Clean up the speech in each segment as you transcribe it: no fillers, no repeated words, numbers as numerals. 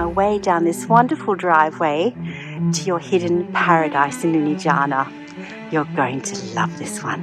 our way down this wonderful driveway to your hidden paradise in Lunigiana. You're going to love this one.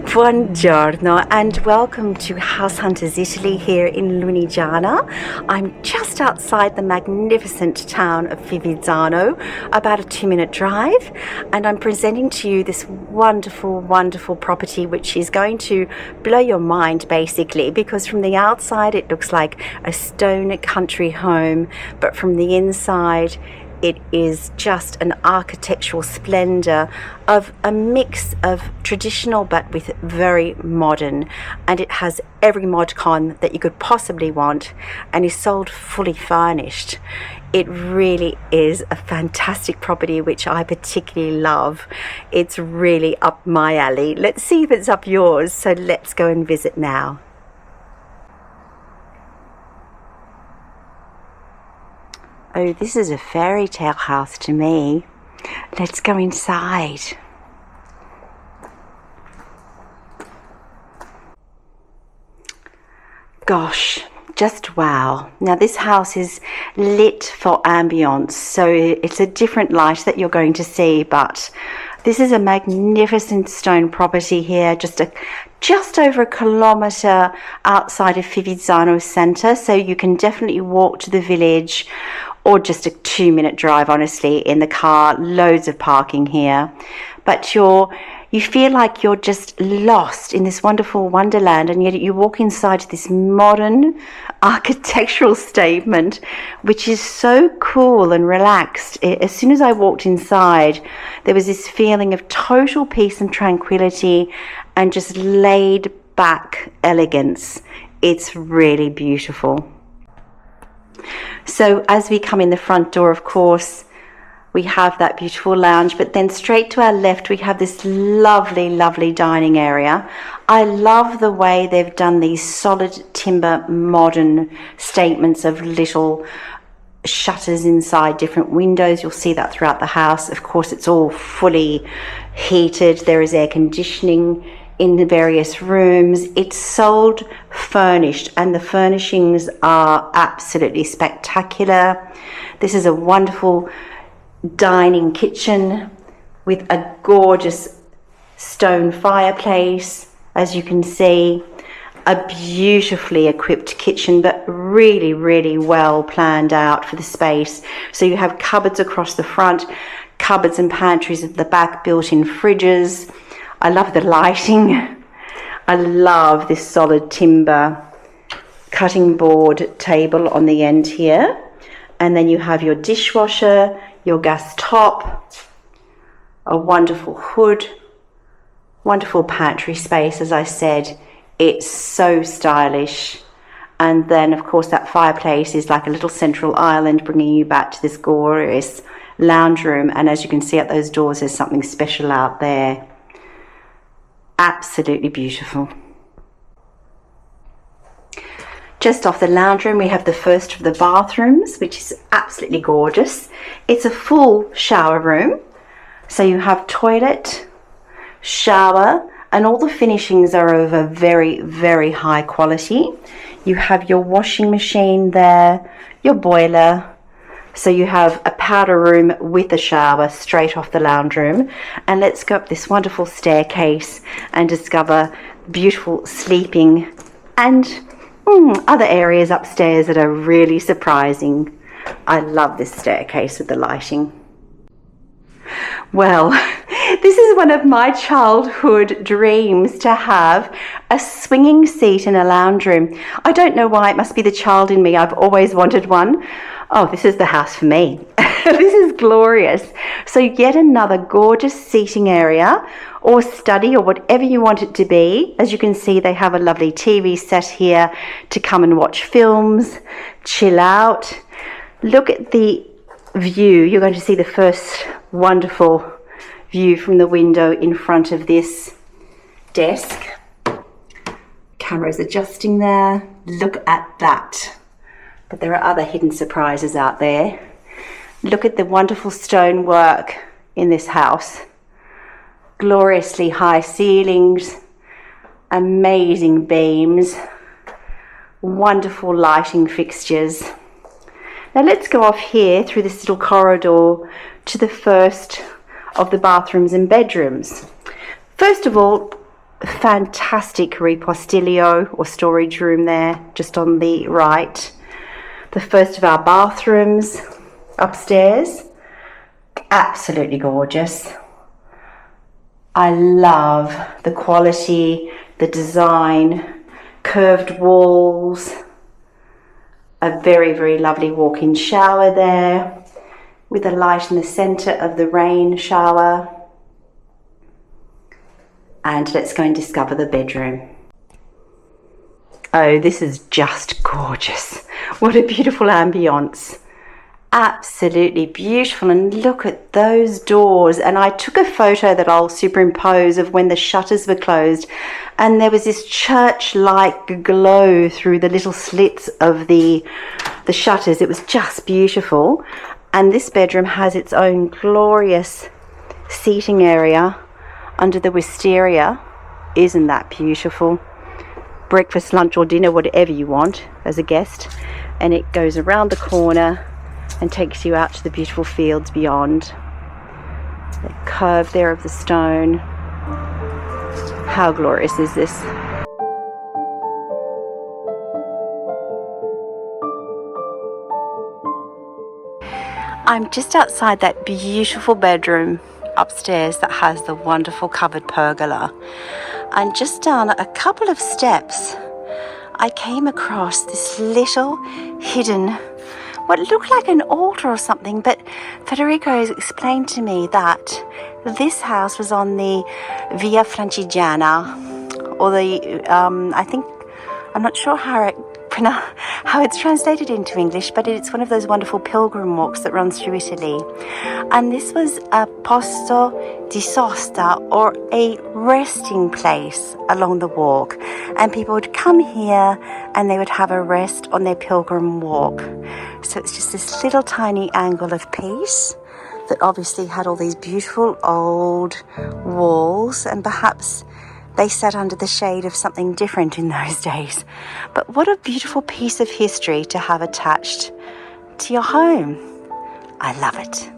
Buongiorno and welcome to House Hunters Italy here in Lunigiana. I'm just outside the magnificent town of Fivizzano, about a 2-minute drive, and I'm presenting to you this wonderful, wonderful property which is going to blow your mind basically, because from the outside it looks like a stone country home, but from the inside it is just an architectural splendor of a mix of traditional but with very modern, and it has every mod con that you could possibly want and is sold fully furnished. It really is a fantastic property which I particularly love. It's really up my alley. Let's see if it's up yours, so let's go and visit now. Oh, this is a fairy tale house to me. Let's go inside. Gosh, just wow. Now this house is lit for ambience, so it's a different light that you're going to see, but this is a magnificent stone property here, just over a kilometre outside of Fivizzano centre, so you can definitely walk to the village, or just a 2-minute drive, honestly, in the car. Loads of parking here, but you feel like you're just lost in this wonderful wonderland, and yet you walk inside this modern architectural statement which is so cool and relaxed. As soon as I walked inside, there was this feeling of total peace and tranquility and just laid back elegance. It's really beautiful. So as we come in the front door, of course, we have that beautiful lounge, but then straight to our left we have this lovely, lovely dining area. I love the way they've done these solid timber modern statements of little shutters inside different windows. You'll see that throughout the house. Of course, it's all fully heated. There is air conditioning in the various rooms. It's sold furnished, and the furnishings are absolutely spectacular. This is a wonderful dining kitchen with a gorgeous stone fireplace, as you can see. A beautifully equipped kitchen, but really, really well planned out for the space. So you have cupboards across the front, cupboards and pantries at the back, built-in fridges. I love the lighting. I love this solid timber cutting board table on the end here. And then you have your dishwasher, your gas top, a wonderful hood, wonderful pantry space, as I said. It's so stylish. And then, of course, that fireplace is like a little central island, bringing you back to this glorious lounge room. And as you can see at those doors, there's something special out there. Absolutely beautiful. Just off the lounge room, we have the first of the bathrooms, which is absolutely gorgeous. It's a full shower room. So you have toilet, shower, and all the finishings are of a very, very high quality. You have your washing machine there, your boiler. So you have a powder room with a shower straight off the lounge room. And let's go up this wonderful staircase and discover beautiful sleeping and other areas upstairs that are really surprising. I love this staircase with the lighting. Well, this is one of my childhood dreams, to have a swinging seat in a lounge room. I don't know why, it must be the child in me. I've always wanted one. Oh, this is the house for me. This is glorious. So yet another gorgeous seating area or study or whatever you want it to be. As you can see, they have a lovely TV set here to come and watch films, chill out. Look at the view. You're going to see the first wonderful view from the window in front of this desk. Camera's adjusting there. Look at that. But there are other hidden surprises out there. Look at the wonderful stonework in this house. Gloriously high ceilings, amazing beams, wonderful lighting fixtures. Now let's go off here through this little corridor to the first of the bathrooms and bedrooms. First of all, fantastic ripostilio or storage room there, just on the right. The first of our bathrooms upstairs. Absolutely gorgeous. I love the quality, the design, curved walls, a very, very lovely walk-in shower there with a light in the center of the rain shower. And let's go and discover the bedroom. Oh, this is just gorgeous. What a beautiful ambience. Absolutely beautiful, and look at those doors. And I took a photo that I'll superimpose of when the shutters were closed, and there was this church-like glow through the little slits of the shutters. It was just beautiful. And this bedroom has its own glorious seating area under the wisteria. Isn't that beautiful? Breakfast, lunch or dinner, whatever you want as a guest. And it goes around the corner and takes you out to the beautiful fields beyond. The curve there of the stone. How glorious is this? I'm just outside that beautiful bedroom upstairs that has the wonderful covered pergola. And just down a couple of steps, I came across this little hidden, what looked like an altar or something, but Federico has explained to me that this house was on the Via Francigena, or the, I think, I'm not sure how it's translated into English, but it's one of those wonderful pilgrim walks that runs through Italy. And this was a posto di sosta, or a resting place along the walk. And people would come here and they would have a rest on their pilgrim walk. So it's just this little tiny angle of peace that obviously had all these beautiful old walls, and perhaps they sat under the shade of something different in those days. But what a beautiful piece of history to have attached to your home. I love it.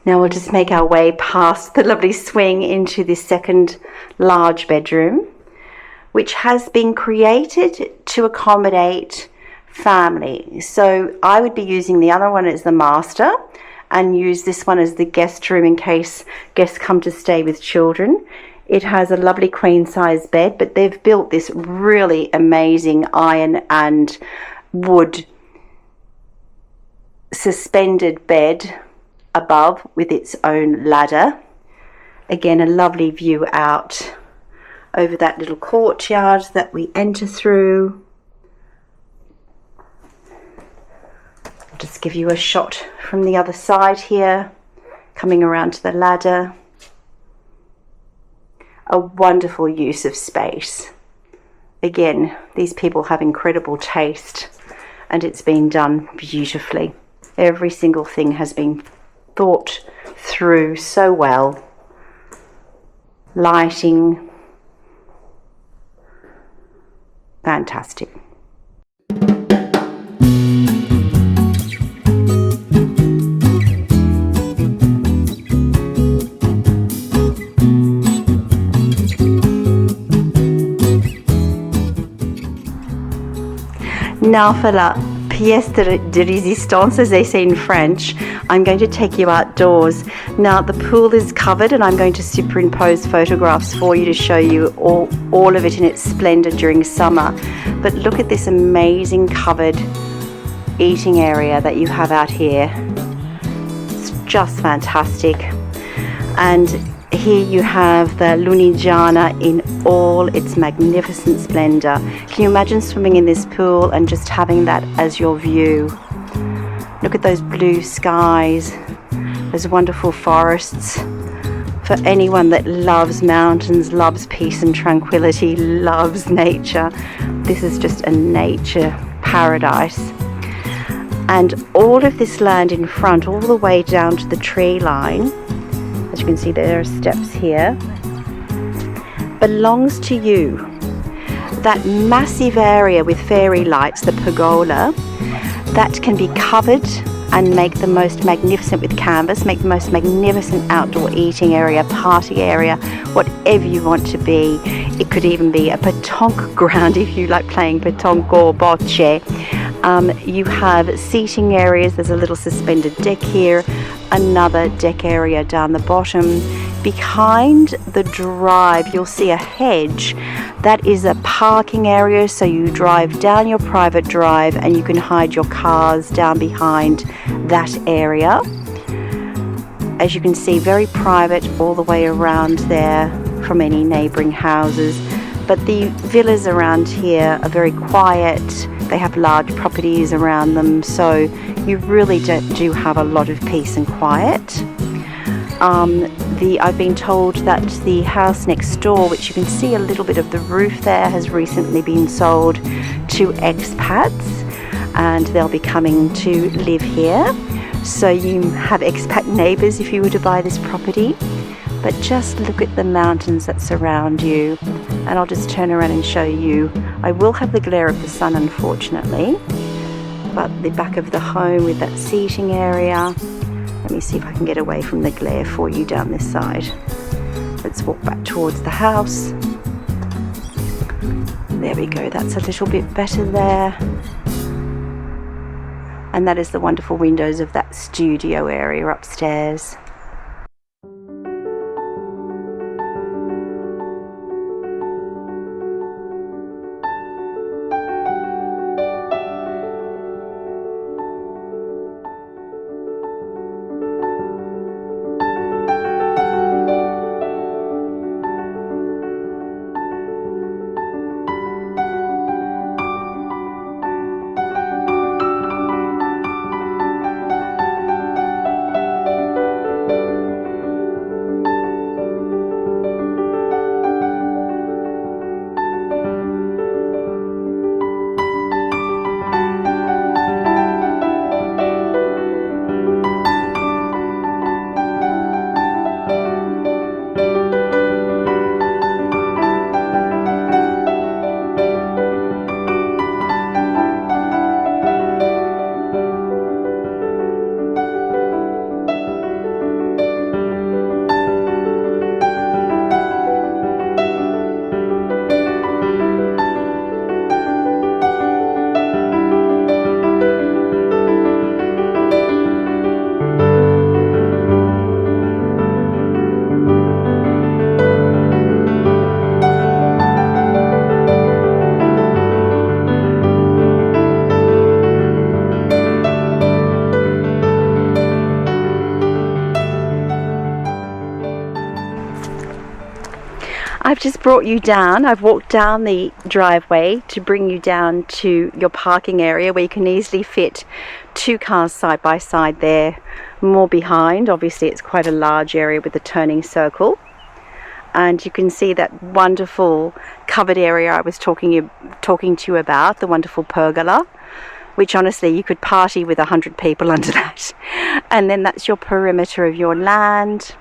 Now we'll just make our way past the lovely swing into this second large bedroom, which has been created to accommodate family. So I would be using the other one as the master and use this one as the guest room in case guests come to stay with children. It has a lovely queen size bed, but they've built this really amazing iron and wood suspended bed above with its own ladder. Again, a lovely view out over that little courtyard that we enter through. I'll just give you a shot from the other side here, coming around to the ladder. A wonderful use of space. Again, these people have incredible taste, and it's been done beautifully. Every single thing has been thought through so well. Lighting, fantastic. Now for la pièce de résistance, as they say in French, I'm going to take you outdoors. Now the pool is covered, and I'm going to superimpose photographs for you to show you all of it in its splendor during summer. But look at this amazing covered eating area that you have out here. It's just fantastic. And here you have the Lunigiana in all its magnificent splendor. Can you imagine swimming in this pool and just having that as your view? Look at those blue skies, those wonderful forests. For anyone that loves mountains, loves peace and tranquility, loves nature, this is just a nature paradise. And all of this land in front, all the way down to the tree line, as you can see there are steps here, belongs to you. that massive area with fairy lights, the pergola, that can be covered and make the most magnificent with canvas, make the most magnificent outdoor eating area, party area, whatever you want to be. It could even be a pétanque ground if you like playing pétanque or bocce. You have seating areas. There's a little suspended deck here, another deck area down the bottom. Behind the drive you'll see a hedge. That is a parking area, so you drive down your private drive and you can hide your cars down behind that area. As you can see, very private all the way around there from any neighbouring houses. But the villas around here are very quiet. They have large properties around them, so you really do have a lot of peace and quiet. I've been told that the house next door, which you can see a little bit of the roof there, has recently been sold to expats, and they'll be coming to live here. So you have expat neighbours if you were to buy this property. But just look at the mountains that surround you, and I'll just turn around and show you. I will have the glare of the sun, unfortunately, but the back of the home with that seating area. Let me see if I can get away from the glare for you down this side. Let's walk back towards the house. There we go, that's a little bit better there. And that is the wonderful windows of that studio area upstairs. I've just brought you down. I've walked down the driveway to bring you down to your parking area where you can easily fit 2 cars side by side there. More behind, obviously it's quite a large area with a turning circle. And you can see that wonderful covered area I was talking to you about, the wonderful pergola, which honestly you could party with 100 people under that. And then that's your perimeter of your land.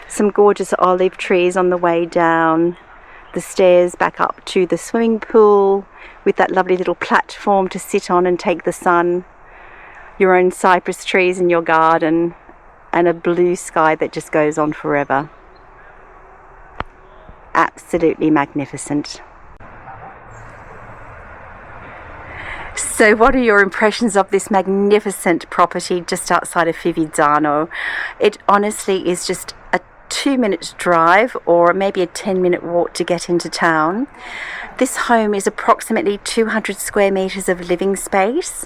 Some gorgeous olive trees on the way down, the stairs back up to the swimming pool with that lovely little platform to sit on and take the sun, your own cypress trees in your garden, and a blue sky that just goes on forever. Absolutely magnificent. So what are your impressions of this magnificent property just outside of Fivizzano? It honestly is just a 2-minute drive or maybe a 10-minute walk to get into town. This home is approximately 200 square meters of living space,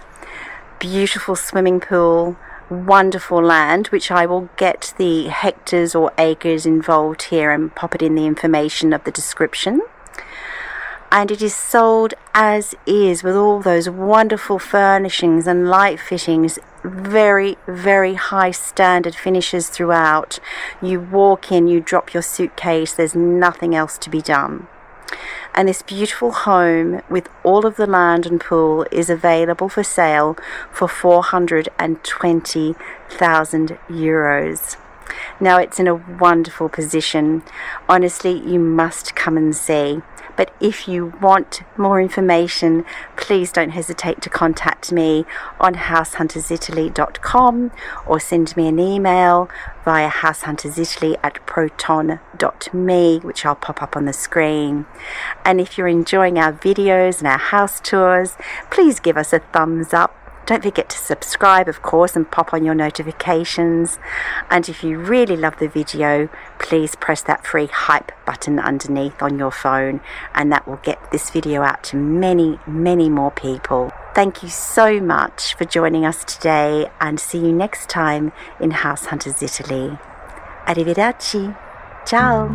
beautiful swimming pool, wonderful land, which I will get the hectares or acres involved here and pop it in the information of the description. And it is sold as is with all those wonderful furnishings and light fittings, very, very high standard finishes throughout. You walk in, you drop your suitcase, there's nothing else to be done. And this beautiful home with all of the land and pool is available for sale for €420,000. Now it's in a wonderful position. Honestly, you must come and see. But if you want more information, please don't hesitate to contact me on househuntersitaly.com or send me an email via househuntersitaly@proton.me, which I'll pop up on the screen. And if you're enjoying our videos and our house tours, please give us a thumbs up. Don't forget to subscribe, of course, and pop on your notifications. And if you really love the video, please press that free hype button underneath on your phone, and that will get this video out to many, many more people. Thank you so much for joining us today, and see you next time in House Hunters Italy. Arrivederci. Ciao.